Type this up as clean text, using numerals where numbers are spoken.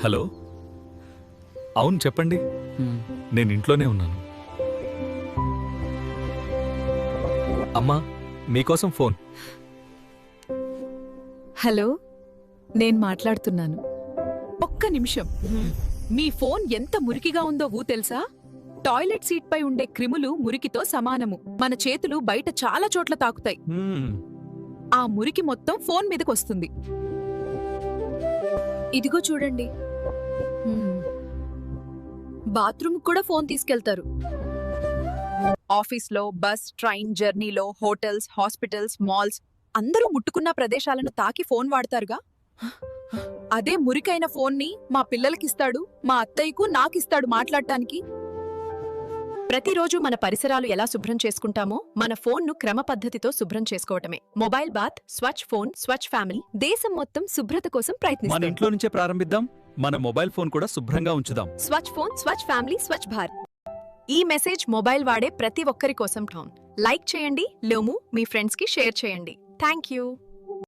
Hello, అవును చెప్పండి. నేను ఇంట్లోనే ఉన్నాను. అమ్మా, మీకోసం ఫోన్. హలో, నేను మాట్లాడుతున్నాను. ఒక్క నిమిషం. మీ ఫోన్ ఎంత మురికిగా ఉందో తెలుసా? టాయిలెట్ సీట్ పై ఉండే క్రిములు మురికితో సమానము. మన చేతులు బయట చాలా చోట్ల తాకుతాయి. ఆ మురికి మొత్తం ఫోన్ మీదకొస్తుంది. ఇదిగో చూడండి, బాత్రూమ్ కూడా ఫోన్ తీసుకెళ్తారు. ఆఫీస్లో, బస్, ట్రైన్ జర్నీలో, హోటల్స్, హాస్పిటల్స్, మాల్స్ అందరూ ముట్టుకున్న ప్రదేశాలను తాకి ఫోన్ వాడతారుగా. అదే మురికైన ఫోన్ని మా పిల్లలకిస్తాడు, మా అత్తయ్యకు నాకిస్తాడు మాట్లాడటానికి. ప్రతిరోజు మన పరిసరాలు ఎలా శుభ్రం చేసుకుంటామో మన ఫోన్ను క్రమ పద్ధతితో శుభ్రం చేసుకోవటమే. మొబైల్ బాత్, స్వచ్ఛ ఫోన్, స్వచ్ఛ ఫ్యామిలీ. దేశం మొత్తం శుభ్రత కోసం మన ప్రయత్నిస్తాం. ఇంట్లో నుంచే ప్రారంభిద్దాం. మన మొబైల్ ఫోన్ కూడా శుభ్రంగా ఉంచుదాం. స్వచ్ఛ ఫోన్, స్వచ్ఛ ఫ్యామిలీ, స్వచ్ఛ భారత్. ఈ మెసేజ్ మొబైల్ వాడే ప్రతి ఒక్కరి కోసం. లైక్ చేయండి, లోము మీ ఫ్రెండ్స్ కి షేర్ చేయండి. Thank you.